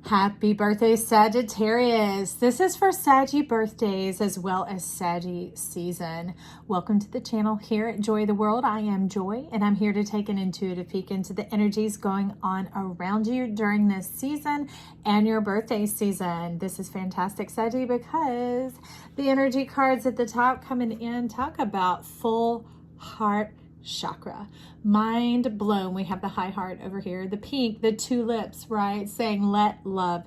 Happy birthday, Sagittarius. This is for Saggy birthdays as well as Saggy season. Welcome to the channel here at Joy the World. I am Joy, and I'm here to take an intuitive peek into the energies going on around you during this season and your birthday season. This is fantastic, Saggy, because the energy cards at the top coming in talk about full heart chakra. Mind blown. We have the high heart over here, the pink, the two lips, right? Saying let love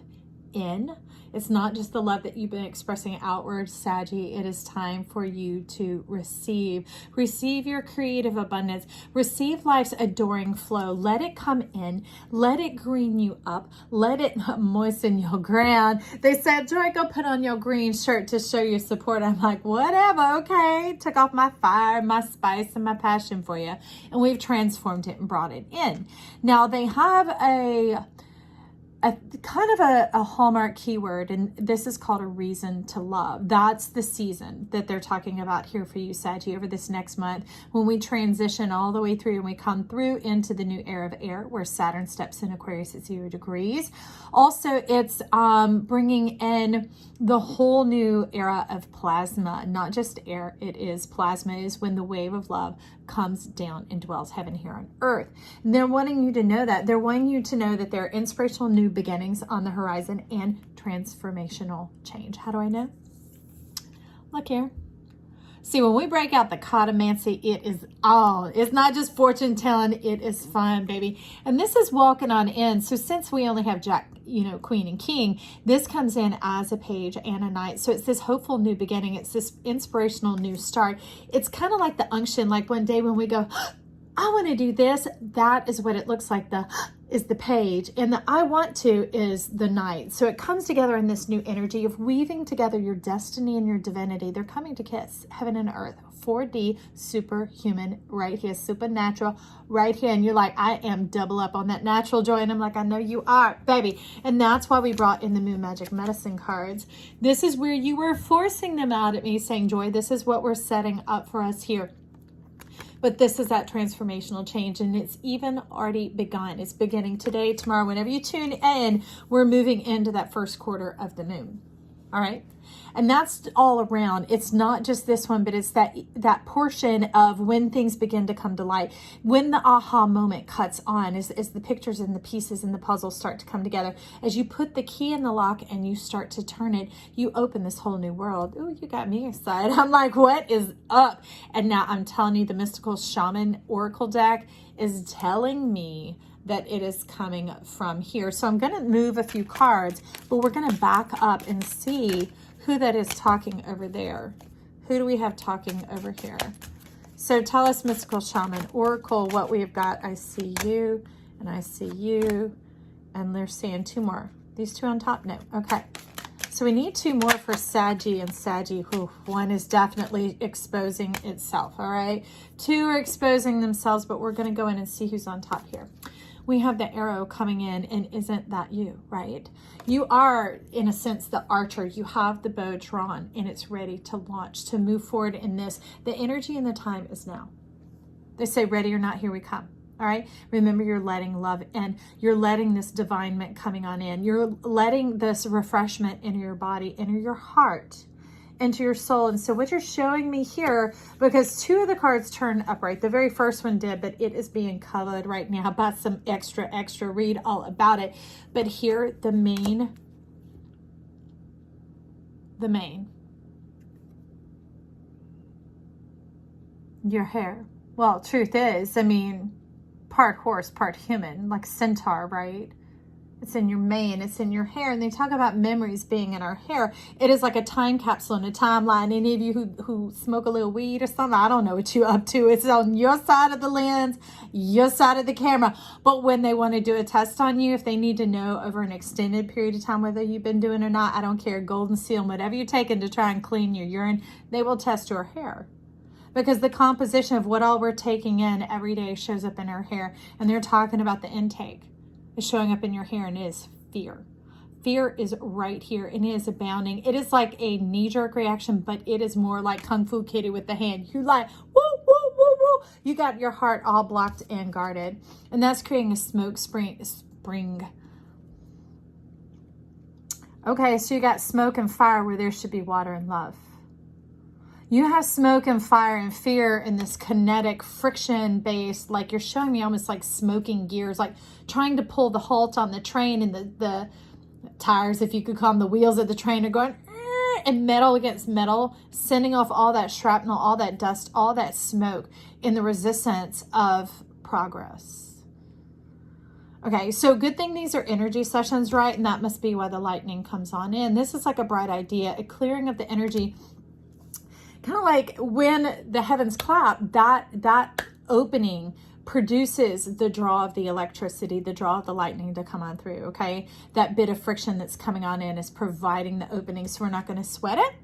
in. It's not just the love that you've been expressing outward, Saggy. It is time for you to receive. Receive your creative abundance. Receive life's adoring flow. Let it come in. Let it green you up. Let it moisten your ground. They said, Joy, go put on your green shirt to show your support. I'm like, whatever, okay. Took off my fire, my spice, and my passion for you. And we've transformed it and brought it in. Now, they have a kind of a hallmark keyword, and this is called a reason to love. That's the season that they're talking about here for you, Saggy, over this next month when we transition all the way through and we come through into the new era of air where Saturn steps in Aquarius at 0 degrees. Also, it's bringing in the whole new era of plasma, not just air, it is plasma, is when the wave of love comes down and dwells heaven here on earth. And they're wanting you to know that. They're wanting you to know that there are inspirational new beginnings on the horizon and transformational change. How do I know? Look here. See, when we break out the catamancy, it is all. It's not just fortune telling, it is fun, baby. And this is walking on in. So since we only have Jack, Queen and King, this comes in as a page and a knight. So it's this hopeful new beginning. It's this inspirational new start. It's kind of like the unction, like one day when we go, I want to do this. That is what it looks like. Is the page, and the I want to is the knight. So it comes together in this new energy of weaving together your destiny and your divinity. They're coming to kiss heaven and earth. 4D superhuman right here, supernatural right here. And you're like, I am double up on that natural joy. And I'm like, I know you are, baby. And that's why we brought in the Moon Magic Medicine cards. This is where you were forcing them out at me, saying, Joy, this is what we're setting up for us here. But this is that transformational change, and it's even already begun. It's beginning today, tomorrow. Whenever you tune in, we're moving into that first quarter of the moon. All right? And that's all around. It's not just this one, but it's that portion of when things begin to come to light. When the aha moment cuts on, as the pictures and the pieces and the puzzles start to come together. As you put the key in the lock and you start to turn it, you open this whole new world. Ooh, you got me excited. I'm like, what is up? And now I'm telling you, the Mystical Shaman Oracle deck is telling me that it is coming from here. So I'm going to move a few cards, but we're going to back up and see who that is talking over there. Who do we have talking over here? So tell us, Mystical Shaman Oracle, what we've got. I see you, and I see you, and they're saying two more. These two on top? No. Okay. So we need two more for Saggy and Saggy. Whew, one is definitely exposing itself, all right? Two are exposing themselves, but we're going to go in and see who's on top here. We have the arrow coming in, and isn't that you, right? You are, in a sense, the archer. You have the bow drawn, and it's ready to launch, to move forward in this. The energy and the time is now. They say, ready or not, here we come. All right? Remember, you're letting love in. You're letting this divinement coming on in. You're letting this refreshment enter your body, enter your heart, into your soul. And so what you're showing me here, because two of the cards turn upright, the very first one did, but it is being covered right now by some extra, read all about it. But here, the main, your hair. Well, truth is, I mean, part horse, part human, like centaur, right? It's in your mane, it's in your hair. And they talk about memories being in our hair. It is like a time capsule and a timeline. Any of you who smoke a little weed or something, I don't know what you're up to. It's on your side of the lens, your side of the camera. But when they want to do a test on you, if they need to know over an extended period of time whether you've been doing or not, I don't care, golden seal, whatever you're taking to try and clean your urine, they will test your hair. Because the composition of what all we're taking in every day shows up in our hair. And they're talking about the intake is showing up in your hair, and it is fear. Fear is right here, and it is abounding. It is like a knee-jerk reaction, but it is more like Kung Fu Kitty with the hand. You like, woo, woo, woo, woo. You got your heart all blocked and guarded. And that's creating a smoke spring Okay, so you got smoke and fire where there should be water and love. You have smoke and fire and fear in this kinetic friction based, like you're showing me almost like smoking gears, like trying to pull the halt on the train, and the tires, if you could call them, the wheels of the train are going and metal against metal, sending off all that shrapnel, all that dust, all that smoke in the resistance of progress. Okay, so good thing these are energy sessions, right? And that must be why the lightning comes on in. This is like a bright idea, a clearing of the energy. Kind of like when the heavens clap, that opening produces the draw of the electricity, the draw of the lightning to come on through, okay? That bit of friction that's coming on in is providing the opening, so we're not going to sweat it.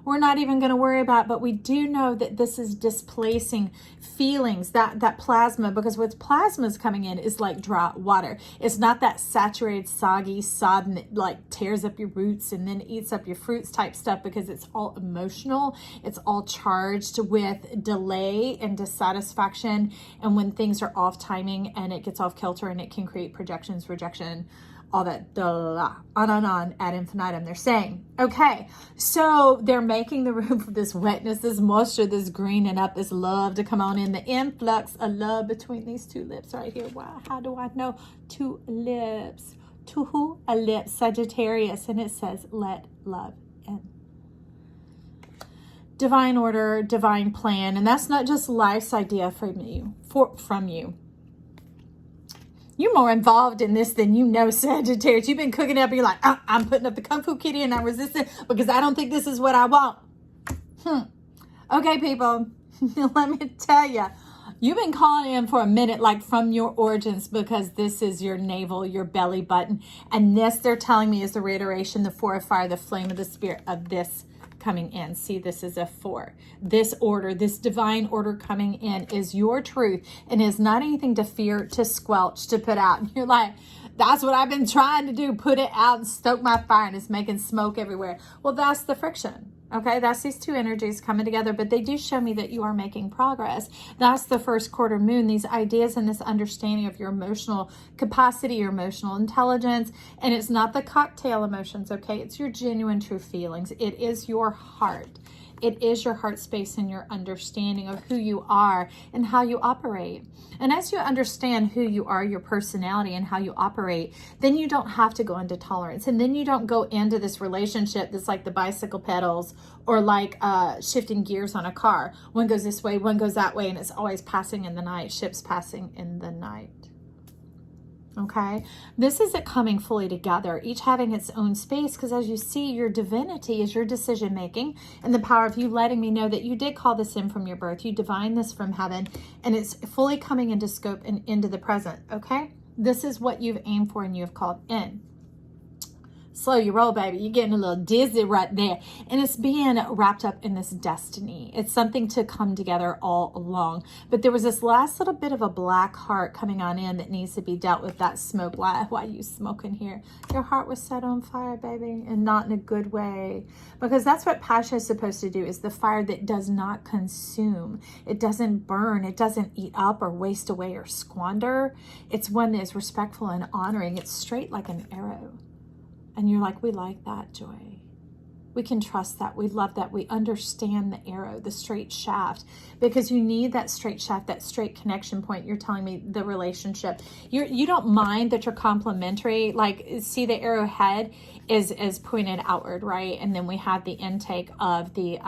We're not even going to worry about it, but we do know that this is displacing feelings, that plasma, because what plasma is coming in is like dry water. It's not that saturated, soggy, sodden that like tears up your roots and then eats up your fruits type stuff, because it's all emotional. It's all charged with delay and dissatisfaction. And when things are off timing and it gets off kilter, and it can create projections, rejection, all that, on ad infinitum. They're saying, okay, so they're making the room for this wetness, this moisture, this greening up, this love to come on in, the influx of love between these two lips right here. Wow, how do I know? Two lips. To who? A lip, Sagittarius, and it says, let love in. Divine order, divine plan, and that's not just life's idea from you. You're more involved in this than you know, Sagittarius. You've been cooking up. You're like, I'm putting up the Kung Fu Kitty and I'm resisting because I don't think this is what I want. Okay, people, let me tell you, you've been calling in for a minute, like from your origins, because this is your navel, your belly button. And this, they're telling me, is the reiteration, the 4 of fire, the flame of the spirit of this coming in. See, this is a 4. This order, this divine order coming in is your truth, and is not anything to fear, to squelch, to put out. And you're like, that's what I've been trying to do, put it out and stoke my fire, and it's making smoke everywhere. Well, that's the friction. Okay, that's these two energies coming together, but they do show me that you are making progress. That's the first quarter moon, these ideas and this understanding of your emotional capacity, your emotional intelligence. And it's not the cocktail emotions, okay? It's your genuine true feelings. It is your heart. It is your heart space and your understanding of who you are and how you operate. And as you understand who you are, your personality and how you operate, then you don't have to go into tolerance. And then you don't go into this relationship that's like the bicycle pedals, or like shifting gears on a car. One goes this way, one goes that way, and it's always passing in the night, ships passing in the night. Okay, this is it coming fully together, each having its own space, because as you see, your divinity is your decision making and the power of you letting me know that you did call this in from your birth. You divine this from heaven, and it's fully coming into scope and into the present. Okay, this is what you've aimed for and you have called in. Slow your roll, baby. You're getting a little dizzy right there. And it's being wrapped up in this destiny. It's something to come together all along. But there was this last little bit of a black heart coming on in that needs to be dealt with. That smoke. Why are you smoking here? Your heart was set on fire, baby, and not in a good way. Because that's what passion is supposed to do, is the fire that does not consume. It doesn't burn. It doesn't eat up or waste away or squander. It's one that is respectful and honoring. It's straight like an arrow. And you're like, we like that, Joy. We can trust that. We love that. We understand the arrow, the straight shaft, because you need that straight shaft, that straight connection point. You're telling me the relationship. You don't mind that you're complementary. Like, see, the arrowhead is pointed outward, right? And then we have the intake of the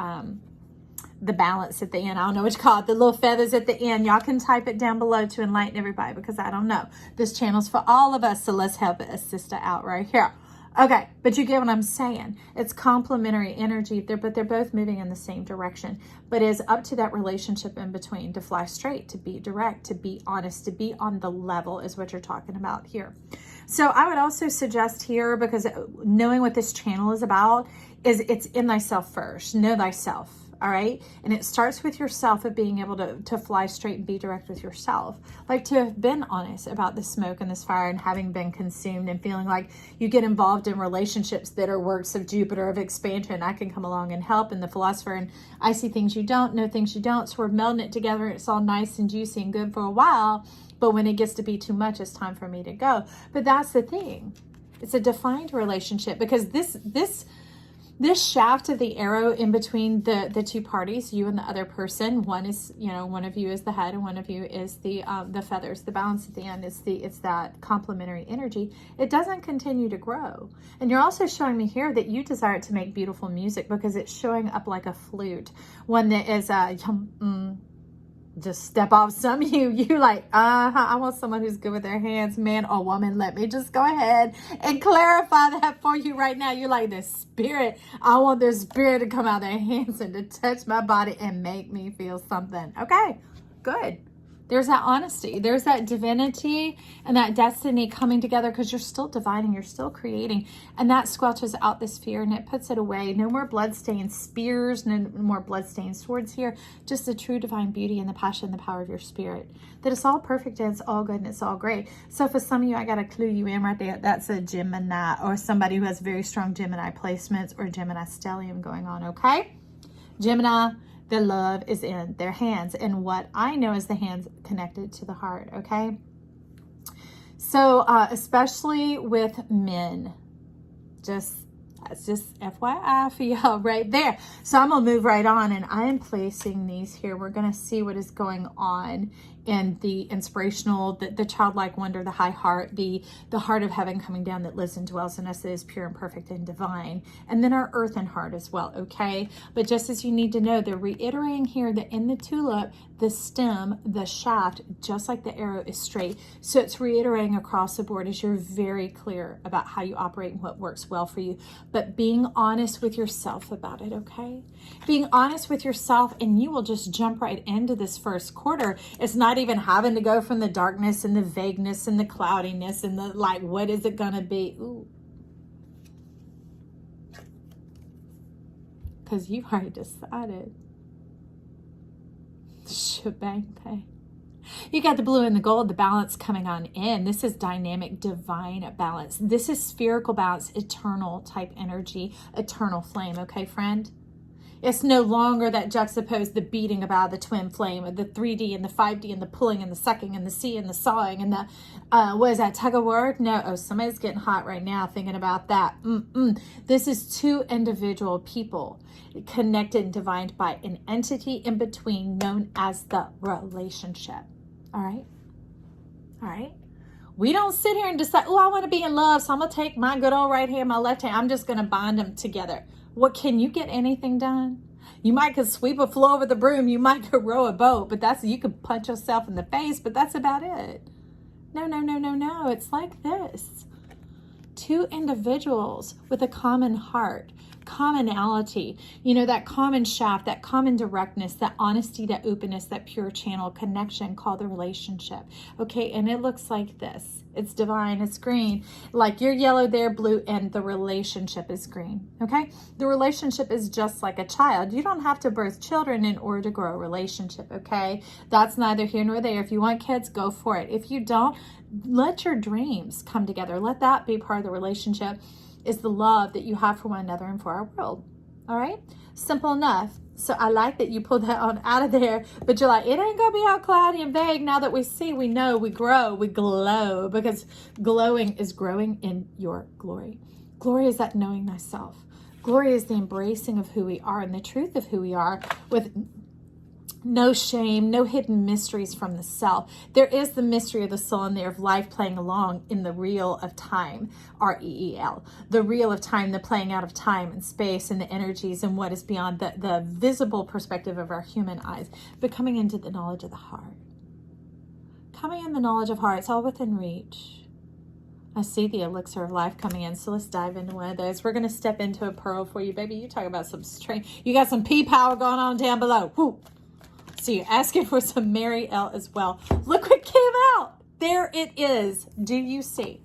balance at the end. I don't know what you call it. The little feathers at the end. Y'all can type it down below to enlighten everybody, because I don't know. This channel's for all of us, so let's help a sister out right here. Okay, but you get what I'm saying. It's complementary energy there, but they're both moving in the same direction. But it's up to that relationship in between to fly straight, to be direct, to be honest, to be on the level is what you're talking about here. So I would also suggest here, because knowing what this channel is about, is it's in thyself first. Know thyself. All right. And it starts with yourself, of being able to fly straight and be direct with yourself. Like to have been honest about the smoke and this fire, and having been consumed and feeling like you get involved in relationships that are works of Jupiter, of expansion. I can come along and help, and the philosopher, and I see things you don't, know things you don't. So we're melding it together. It's all nice and juicy and good for a while. But when it gets to be too much, it's time for me to go. But that's the thing. It's a defined relationship, because this shaft of the arrow in between the two parties, you and the other person, one is, one of you is the head and one of you is the feathers. The balance at the end is it's that complementary energy. It doesn't continue to grow. And you're also showing me here that you desire to make beautiful music, because it's showing up like a flute, one that is just step off some you like, I want someone who's good with their hands, man or woman. Let me just go ahead and clarify that for you right now. You're like, the spirit, I want their spirit to come out of their hands and to touch my body and make me feel something. Okay, good. There's that honesty. There's that divinity and that destiny coming together, because you're still divine and you're still creating. And that squelches out this fear and it puts it away. No more bloodstained spears, no more bloodstained swords here. Just the true divine beauty and the passion, the power of your spirit. That it's all perfect and it's all good and it's all great. So for some of you, I got to clue you in right there. That's a Gemini, or somebody who has very strong Gemini placements or Gemini stellium going on, okay? Gemini, the love is in their hands, and what I know is the hands connected to the heart, okay? So especially with men, that's just FYI for y'all right there. So I'm gonna move right on, and I am placing these here. We're gonna see what is going on in the inspirational, the childlike wonder, the high heart, the heart of heaven coming down that lives and dwells in us, that is pure and perfect and divine, and then our earthen heart as well, okay? But just as you need to know, they're reiterating here that in the tulip, the stem, the shaft, just like the arrow, is straight. So it's reiterating across the board as you're very clear about how you operate and what works well for you. But being honest with yourself about it, okay? Being honest with yourself, and you will just jump right into this first quarter. It's not even having to go from the darkness and the vagueness and the cloudiness and the like, what is it gonna be? Ooh. Because you've already decided. Shebang bang. You got the blue and the gold, the balance coming on in. This is dynamic, divine balance. This is spherical balance, eternal type energy, eternal flame, okay, friend? It's no longer that juxtaposed the beating about the twin flame, of the 3D and the 5D and the pulling and the sucking and the see and the sawing and the, what is that, tug of war? No, oh, somebody's getting hot right now thinking about that. This is two individual people connected and divined by an entity in between known as the relationship. All right? All right? We don't sit here and decide, oh, I want to be in love, so I'm going to take my good old right hand, my left hand, I'm just going to bind them together. What, can you get anything done? You might could sweep a floor with a broom, you might could row a boat, but you could punch yourself in the face, but that's about it. No. It's like this. Two individuals with a common heart, commonality, that common shaft, that common directness, that honesty, that openness, that pure channel connection called the relationship. Okay, and it looks like this. It's divine, it's green. Like you're yellow, they're blue, and the relationship is green. Okay, the relationship is just like a child. You don't have to birth children in order to grow a relationship. Okay, that's neither here nor there. If you want kids, go for it. If you don't, let your dreams come together. Let that be part of the relationship, is the love that you have for one another and for our world. All right, simple enough. So I like that you pulled that on out of there, but you're like, it ain't gonna be all cloudy and vague. Now that we see, we know, we grow, we glow, because glowing is growing in your glory. Glory is that knowing thyself. Glory is the embracing of who we are and the truth of who we are, with no shame, no hidden mysteries from the self. There is the mystery of the soul and there of life playing along in the reel of time, R-E-E-L. The reel of time, the playing out of time and space and the energies and what is beyond the visible perspective of our human eyes, but coming into the knowledge of the heart. Coming in the knowledge of heart, it's all within reach. I see the elixir of life coming in, so let's dive into one of those. We're going to step into a pearl for you, baby. You talk about some strength. You got some P power going on down below. Whoo. So you're asking for some Mary L as well. Look what came out. There it is. Do you see?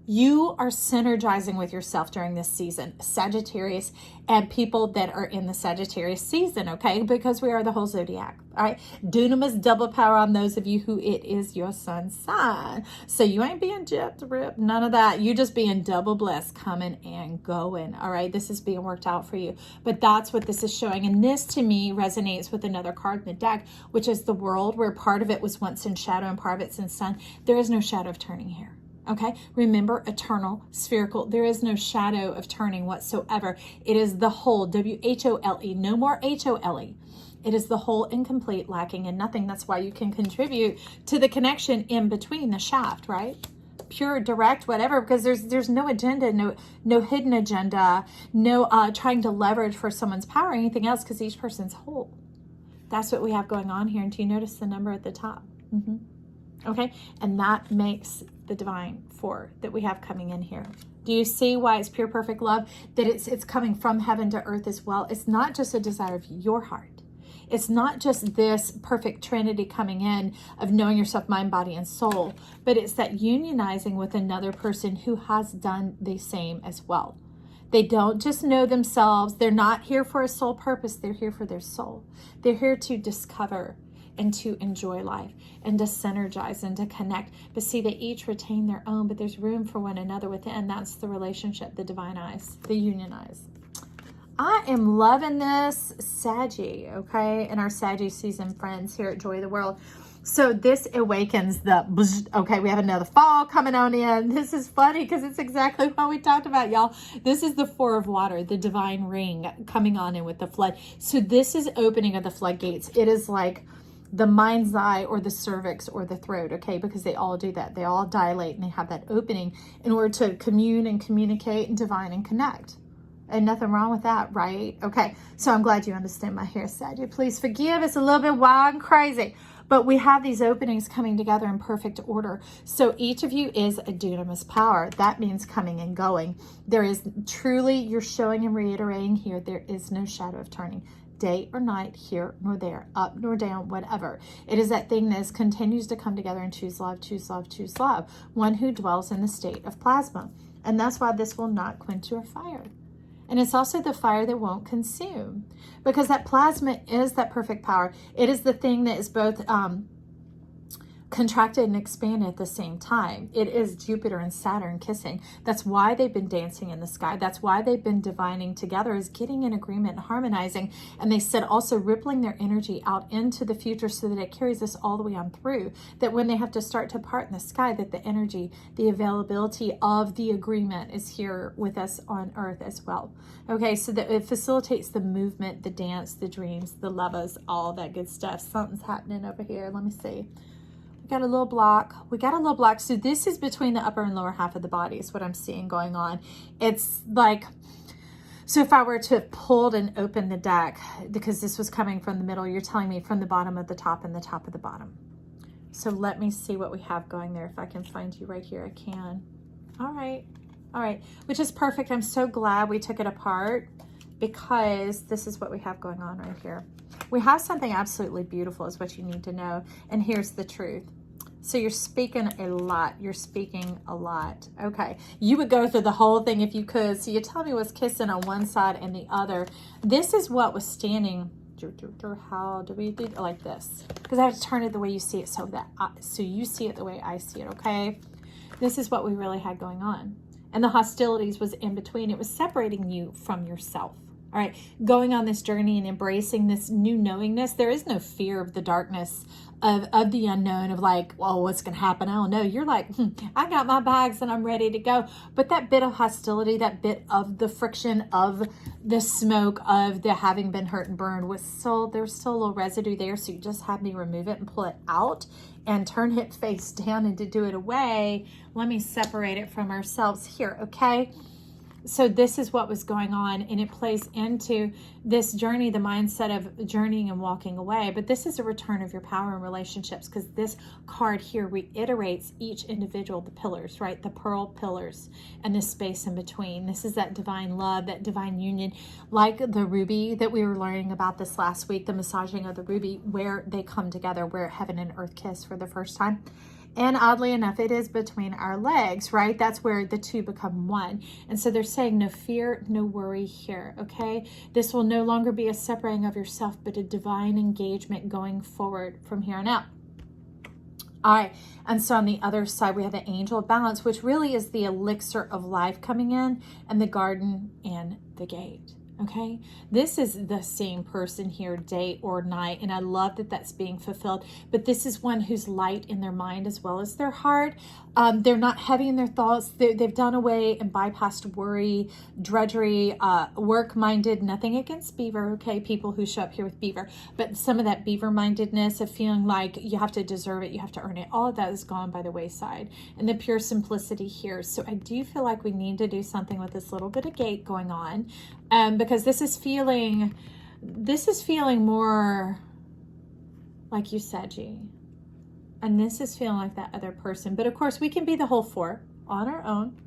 You are synergizing with yourself during this season, Sagittarius, and people that are in the Sagittarius season, okay? Because we are the whole zodiac, all right? Dunamis double power on those of you who it is your sun sign. So you ain't being jet ripped, none of that. You just being double blessed, coming and going, all right? This is being worked out for you. But that's what this is showing. And this, to me, resonates with another card in the deck, which is the world, where part of it was once in shadow and part of it's in sun. There is no shadow of turning here. Okay, remember, eternal, spherical. There is no shadow of turning whatsoever. It is the whole, W-H-O-L-E, no more H-O-L-E. It is the whole, incomplete, lacking in nothing. That's why you can contribute to the connection in between the shaft, right? Pure, direct, whatever, because there's no agenda, no hidden agenda, no trying to leverage for someone's power or anything else, because each person's whole. That's what we have going on here. And do you notice the number at the top? Okay, and that makes the divine 4 that we have coming in here. Do you see why it's pure, perfect love? That it's coming from heaven to earth as well. It's not just a desire of your heart. It's not just this perfect trinity coming in of knowing yourself, mind, body, and soul, but it's that unionizing with another person who has done the same as well. They don't just know themselves. They're not here for a soul purpose. They're here for their soul. They're here to discover and to enjoy life and to synergize and to connect. But see, they each retain their own, but there's room for one another within. That's the relationship, the divine eyes, the union eyes. I am loving this Saggy, okay, and our Saggy season friends here at Joy of the World. So this awakens the, okay, we have another fall coming on in. This is funny because it's exactly what we talked about, y'all. This is the 4 of water, the divine ring coming on in with the flood. So this is opening of the floodgates. It is like the mind's eye or the cervix or the throat, okay, because they all do that. They all dilate and they have that opening in order to commune and communicate and divine and connect. And nothing wrong with that, right? Okay, so I'm glad you understand my hair, Sadie. Please forgive, it's a little bit wild and crazy. But we have these openings coming together in perfect order. So each of you is a dunamis power. That means coming and going. There is truly, you're showing and reiterating here, there is no shadow of turning. Day or night, here nor there, up nor down, whatever. It is that thing that continues to come together and choose love, choose love, choose love. One who dwells in the state of plasma. And that's why this will not quench your fire. And it's also the fire that won't consume, because that plasma is that perfect power. It is the thing that is both contracted and expanded at the same time. It is Jupiter and Saturn kissing. That's why they've been dancing in the sky. That's why they've been divining together, is getting in agreement and harmonizing. And they said also rippling their energy out into the future so that it carries us all the way on through. That when they have to start to part in the sky, that the energy, the availability of the agreement is here with us on earth as well. Okay, so that it facilitates the movement, the dance, the dreams, the lovers, all that good stuff. Something's happening over here. Let me see. We got a little block. We got a little block. So this is between the upper and lower half of the body is what I'm seeing going on. It's like, so if I were to have pulled and opened the deck, because this was coming from the middle, you're telling me from the bottom of the top and the top of the bottom. So let me see what we have going there. If I can find you right here, I can. All right. All right. Which is perfect. I'm so glad we took it apart, because this is what we have going on right here. We have something absolutely beautiful is what you need to know. And here's the truth. So you're speaking a lot. You're speaking a lot. Okay. You would go through the whole thing if you could. So you tell me what's kissing on one side and the other. This is what was standing. How do we do it like this? Because I have to turn it the way you see it so that so you see it the way I see it. Okay. This is what we really had going on. And the hostilities was in between. It was separating you from yourself. All right, going on this journey and embracing this new knowingness. There is no fear of the darkness, of the unknown, of like, well, what's going to happen? I don't know. You're like, I got my bags and I'm ready to go. But that bit of hostility, that bit of the friction, of the smoke, of the having been hurt and burned was still, there's still a little residue there. So you just have me remove it and pull it out and turn it face down, and to do it away, let me separate it from ourselves here, okay? So this is what was going on, and it plays into this journey, the mindset of journeying and walking away. But this is a return of your power in relationships, because this card here reiterates each individual, the pillars, right? The pearl pillars and the space in between. This is that divine love, that divine union, like the ruby that we were learning about this last week, the massaging of the ruby, where they come together, where heaven and earth kiss for the first time. And oddly enough, it is between our legs, right? That's where the two become one. And so they're saying no fear, no worry here, okay? This will no longer be a separating of yourself, but a divine engagement going forward from here on out. All right, and so on the other side, we have the angel of balance, which really is the elixir of life coming in, and the garden and the gate. Okay, this is the same person here, day or night, and I love that that's being fulfilled. But this is one who's light in their mind as well as their heart, They're not heavy in their thoughts. They've done away and bypassed worry, drudgery, work-minded. Nothing against beaver, okay? People who show up here with beaver. But some of that beaver-mindedness of feeling like you have to deserve it, you have to earn it, all of that is gone by the wayside. And the pure simplicity here. So I do feel like we need to do something with this little bit of gate going on, because this is feeling more like you, Saggy. And this is feeling like that other person. But of course, we can be the whole four on our own,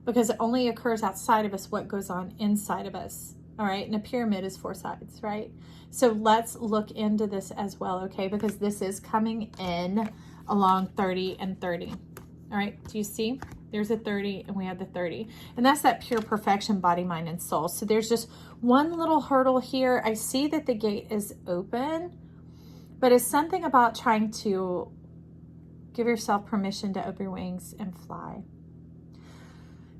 because it only occurs outside of us what goes on inside of us. All right. And a pyramid is 4 sides, right? So let's look into this as well, okay? Because this is coming in along 30 and 30. All right. Do you see? There's a 30 and we have the 30. And that's that pure perfection, body, mind, and soul. So there's just one little hurdle here. I see that the gate is open, but it's something about trying to give yourself permission to open your wings and fly.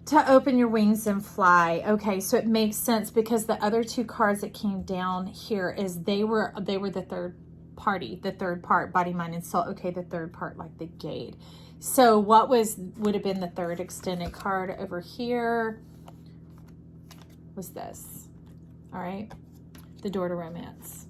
To open your wings and fly. Okay, so it makes sense, because the other 2 cards that came down here is they were the third party, the third part, body, mind, and soul. Okay, the third part, like the gate. So what would have been the third extended card over here was this. All right, the door to romance.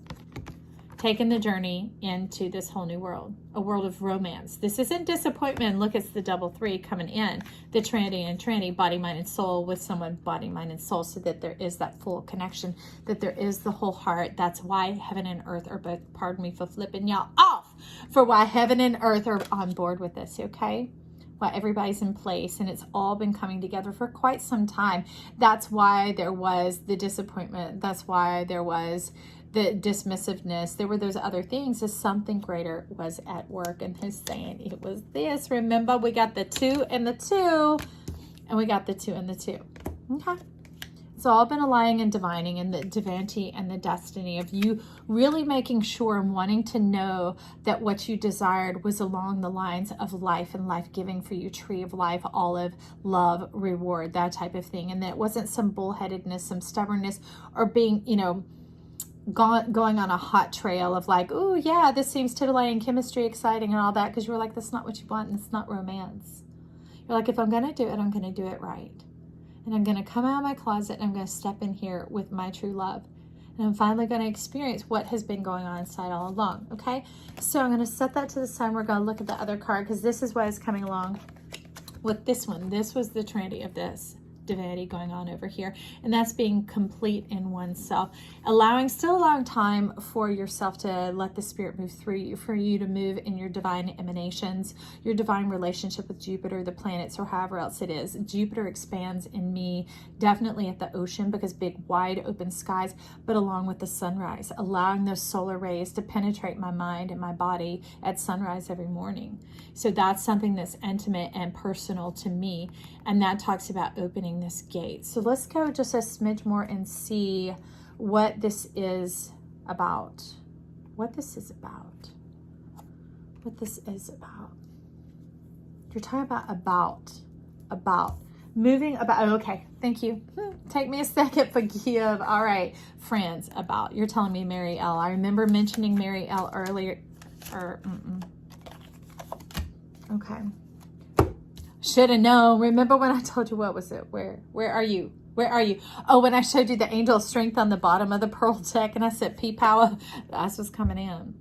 Taking the journey into this whole new world, a world of romance. This isn't disappointment. Look, it's the double 3 coming in, the Trinity and Trinity, body, mind, and soul, with someone, body, mind, and soul, so that there is that full connection, that there is the whole heart. That's why heaven and earth are both, pardon me for flipping y'all off, for why heaven and earth are on board with this, okay? Why everybody's in place, and it's all been coming together for quite some time. That's why there was the disappointment. That's why there was the dismissiveness. There were those other things, as something greater was at work, and he's saying it was this. Remember, we got the 2 and the 2, and we got the 2 and the 2. Okay. It's all been aligning and divining, and the divinity and the destiny of you really making sure and wanting to know that what you desired was along the lines of life and life-giving for you, tree of life, olive, love, reward, that type of thing. And that it wasn't some bullheadedness, some stubbornness, or being, going on a hot trail of like, oh yeah, this seems titillating, chemistry, exciting, and all that, because you were like, that's not what you want, and it's not romance. You're like, if I'm going to do it, I'm going to do it right. And I'm going to come out of my closet, and I'm going to step in here with my true love. And I'm finally going to experience what has been going on inside all along, okay? So I'm going to set that to the side. We're going to look at the other card, because this is what is coming along with this one. This was the Trinity of this divinity going on over here, and that's being complete in oneself, still allowing time for yourself to let the spirit move through you, for you to move in your divine emanations, your divine relationship with Jupiter, the planets, or however else it is. Jupiter expands in me definitely at the ocean, because big wide open skies, but along with the sunrise, allowing those solar rays to penetrate my mind and my body at sunrise every morning. So that's something that's intimate and personal to me, and that talks about opening this gate. So let's go just a smidge more and see what this is about. What this is about. What this is about. You're talking about moving about. Okay, thank you. Take me a second, forgive. All right, friends, about. You're telling me Mary L. I remember mentioning Mary L earlier. Okay. Should have known. Remember when I told you, what was it? Where are you? Where are you? Oh, when I showed you the angel of strength on the bottom of the pearl deck, and I said, P-Power, that's what's coming in.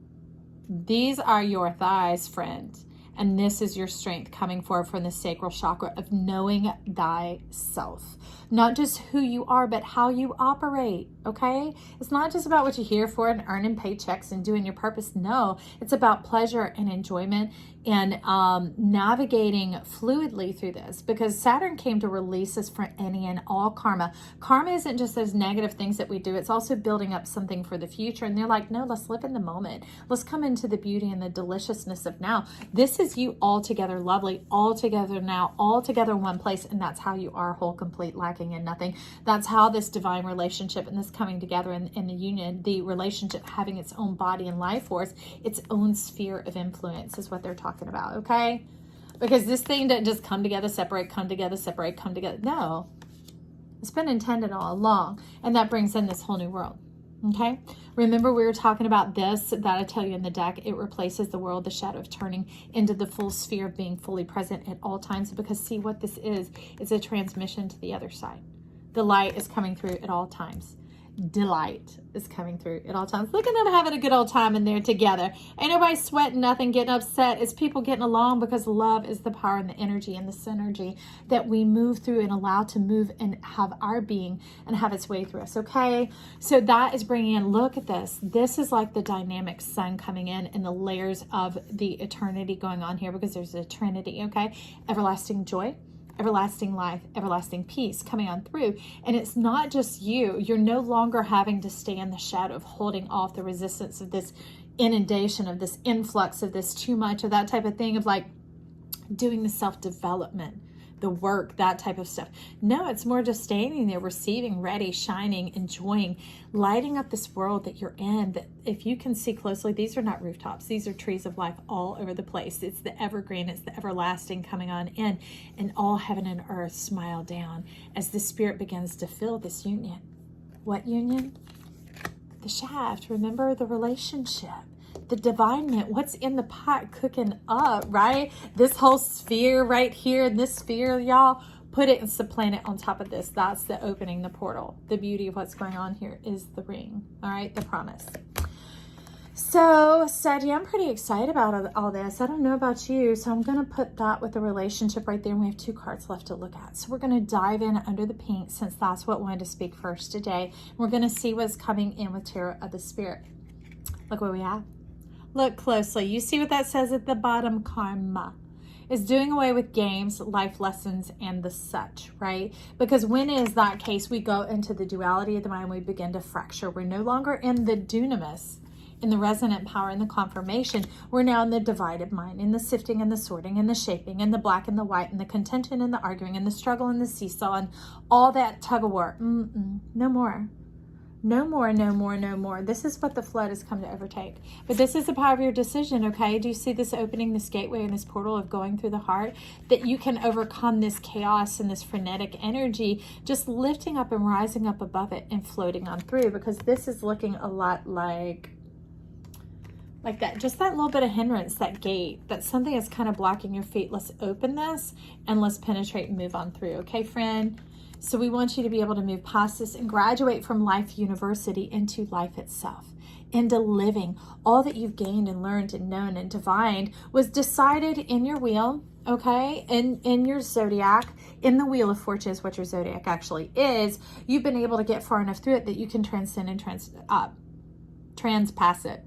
These are your thighs, friend. And this is your strength coming forward from the sacral chakra of knowing thyself. Not just who you are, but how you operate, okay? It's not just about what you're here for and earning paychecks and doing your purpose. No, it's about pleasure and enjoyment and navigating fluidly through this, because Saturn came to release us from any and all karma. Karma isn't just those negative things that we do. It's also building up something for the future. And they're like, no, let's live in the moment. Let's come into the beauty and the deliciousness of now. This is you all together, lovely, all together now, all together in one place. And that's how you are whole, complete, lacking in nothing. That's how this divine relationship and this coming together in the union, the relationship having its own body and life force, its own sphere of influence is what they're talking about, okay? Because this thing doesn't just come together, separate, come together, separate, come together. No, it's been intended all along. And that brings in this whole new world. Okay, remember we were talking about this, that I tell you in the deck, it replaces the world, the shadow of turning into the full sphere of being fully present at all times. Because see what this is a transmission to the other side. The light is coming through at all times. Delight is coming through at all times. Look at them having a good old time in there together. Ain't nobody sweating nothing, getting upset. It's people getting along, because love is the power and the energy and the synergy that we move through and allow to move and have our being and have its way through us. Okay, so that is bringing in, look at this. This is like the dynamic sun coming in and the layers of the eternity going on here, because there's a trinity. Okay, everlasting joy, everlasting life, everlasting peace coming on through. And it's not just you. You're no longer having to stay in the shadow of holding off the resistance of this inundation, of this influx, of this too much, of that type of thing, of like doing the self-development, the work, that type of stuff. No, it's more just standing there, receiving, ready, shining, enjoying, lighting up this world that you're in. That if you can see closely, these are not rooftops. These are trees of life all over the place. It's the evergreen, it's the everlasting coming on in, and all heaven and earth smile down as the spirit begins to fill this union. What union? The shaft. Remember the relationship. The divinement, what's in the pot cooking up, right? This whole sphere right here, in this sphere, y'all, put it and supplant it on top of this. That's the opening, the portal. The beauty of what's going on here is the ring, all right? The promise. So, Saggy, I'm pretty excited about all this. I don't know about you, so I'm going to put that with the relationship right there. And we have 2 cards left to look at. So we're going to dive in under the pink, since that's what wanted to speak first today. We're going to see what's coming in with Tarot of the Spirit. Look what we have. Look closely. You see what that says at the bottom? Karma is doing away with games, life lessons, and the such, right? Because when is that case? We go into the duality of the mind. We begin to fracture. We're no longer in the dunamis, in the resonant power, in the confirmation. We're now in the divided mind, in the sifting and the sorting and the shaping and the black and the white and the contention and the arguing and the struggle and the seesaw and all that tug of war. No more. No more, no more, no more. This is what the flood has come to overtake. But this is the power of your decision, okay? Do you see this opening, this gateway and this portal of going through the heart? That you can overcome this chaos and this frenetic energy, just lifting up and rising up above it and floating on through. Because this is looking a lot like that, just that little bit of hindrance, that gate, that something is kind of blocking your feet. Let's open this and let's penetrate and move on through, okay, friend? So we want you to be able to move past this and graduate from life university into life itself, into living. All that you've gained and learned and known and divined was decided in your wheel, okay, in your zodiac, in the wheel of fortune is what your zodiac actually is. You've been able to get far enough through it that you can transcend and transpass it.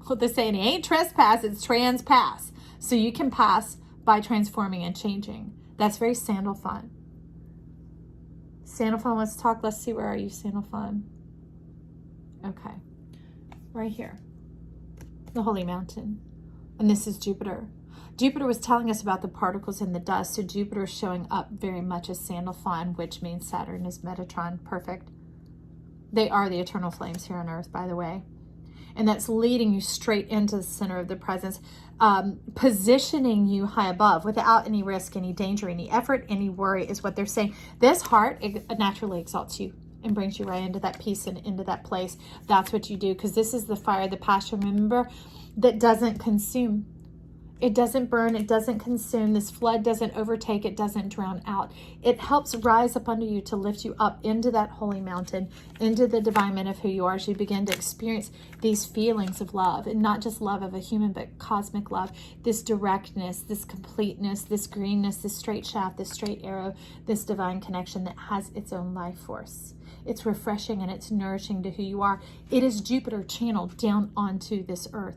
What they're saying, it ain't trespass, it's transpass. So you can pass by transforming and changing. That's very Sandalphon. Sandalphon, let's talk. Let's see, where are you, Sandalphon? Okay, right here, the Holy Mountain. And this is Jupiter. Jupiter was telling us about the particles in the dust. So Jupiter is showing up very much as Sandalphon, which means Saturn is Metatron. Perfect. They are the eternal flames here on Earth, by the way. And that's leading you straight into the center of the presence, positioning you high above without any risk, any danger, any effort, any worry is what they're saying. This heart, it naturally exalts you and brings you right into that peace and into that place. That's what you do, because this is the fire, the passion, remember, that doesn't consume. It doesn't burn, it doesn't consume. This flood doesn't overtake, it doesn't drown out. It helps rise up under you to lift you up into that holy mountain, into the divine of who you are, as you begin to experience these feelings of love, and not just love of a human, but cosmic love, this directness, this completeness, this greenness, this straight shaft, this straight arrow, this divine connection that has its own life force. It's refreshing and it's nourishing to who you are. It is Jupiter channeled down onto this earth.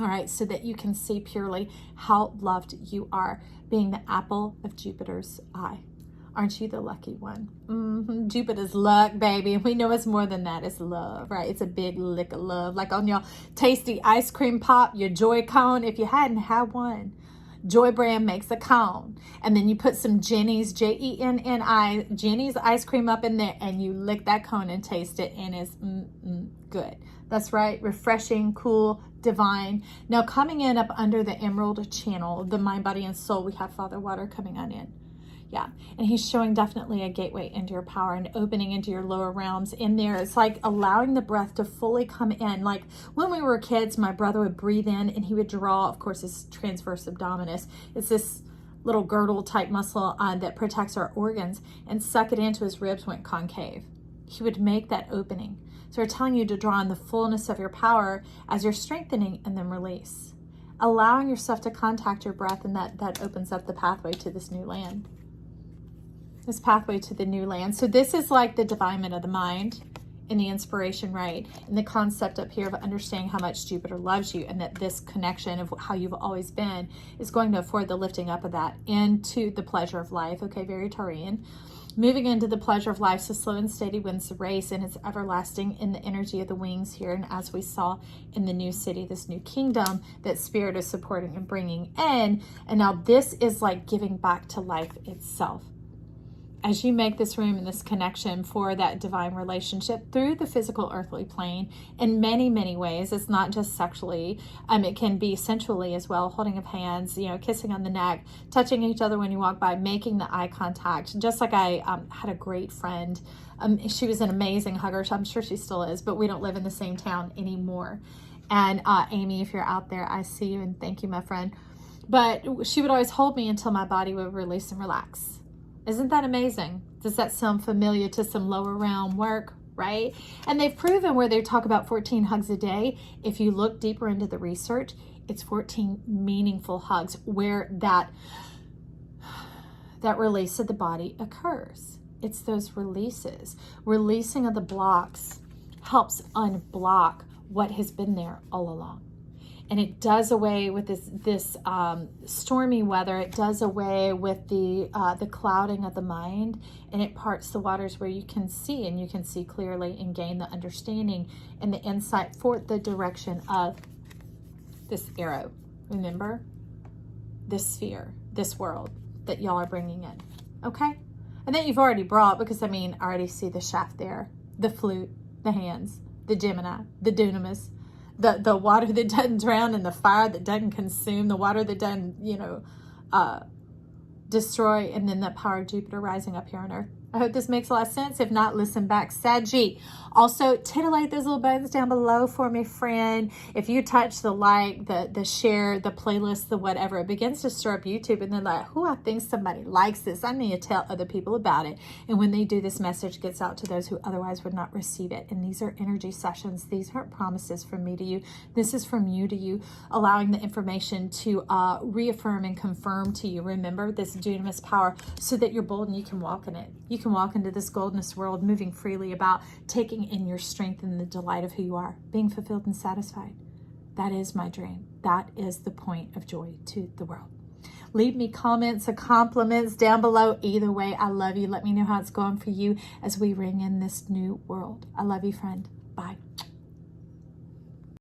All right, so that you can see purely how loved you are, being the apple of Jupiter's eye. Aren't you the lucky one? Jupiter's luck, baby. And we know it's more than that. It's love, right? It's a big lick of love. Like on your tasty ice cream pop, your Joy cone. If you hadn't had one, Joy Brand makes a cone. And then you put some Jenny's, Jenni, Jenny's ice cream up in there, and you lick that cone and taste it, and it's good. That's right. Refreshing, cool, divine. Now coming in up under the emerald channel, the mind, body, and soul, we have Father Water coming on in. Yeah. And he's showing definitely a gateway into your power and opening into your lower realms in there. It's like allowing the breath to fully come in. Like when we were kids, my brother would breathe in and he would draw, of course, his transverse abdominis. It's this little girdle type muscle that protects our organs, and suck it into his ribs went concave. He would make that opening. So we're telling you to draw in the fullness of your power as you're strengthening and then release. Allowing yourself to contact your breath, and that opens up the pathway to this new land. This pathway to the new land. So this is like the divinement of the mind in the inspiration, right? And the concept up here of understanding how much Jupiter loves you, and that this connection of how you've always been is going to afford the lifting up of that into the pleasure of life. Okay, very Taurian. Moving into the pleasure of life, so slow and steady wins the race, and it's everlasting in the energy of the wings here. And as we saw in the new city, this new kingdom that Spirit is supporting and bringing in. And now this is like giving back to life itself. As you make this room and this connection for that divine relationship through the physical earthly plane in many, many ways. It's not just sexually. It can be sensually as well, holding of hands, kissing on the neck, touching each other when you walk by, making the eye contact. Just like I had a great friend. She was an amazing hugger. I'm sure she still is, but we don't live in the same town anymore. And Amy, if you're out there, I see you and thank you, my friend. But she would always hold me until my body would release and relax. Isn't that amazing? Does that sound familiar to some lower realm work, right? And they've proven where they talk about 14 hugs a day. If you look deeper into the research, it's 14 meaningful hugs where that release of the body occurs. It's those releases. Releasing of the blocks helps unblock what has been there all along. And it does away with this stormy weather. It does away with the clouding of the mind, and it parts the waters where you can see, and you can see clearly and gain the understanding and the insight for the direction of this arrow. Remember, this sphere, this world that y'all are bringing in. Okay, and that you've already brought, because I already see the shaft there, the flute, the hands, the Gemini, the dunamis. The water that doesn't drown, and the fire that doesn't consume, the water that doesn't, destroy, and then that power of Jupiter rising up here on Earth. I hope this makes a lot of sense. If not, listen back. Saggy. Also, titillate those little buttons down below for me, friend. If you touch the like, the share, the playlist, the whatever, it begins to stir up YouTube, and they're like, I think somebody likes this. I need to tell other people about it. And when they do, this message gets out to those who otherwise would not receive it. And these are energy sessions. These aren't promises from me to you. This is from you to you, allowing the information to reaffirm and confirm to you. Remember this dunamis power, so that you're bold and you can walk in it. You can walk into this goldenest world, moving freely about, taking in your strength and the delight of who you are, being fulfilled and satisfied. That is my dream. That is the point of joy to the world. Leave me comments or compliments down below. Either way, I love you. Let me know how it's going for you as we ring in this new world. I love you, friend. Bye.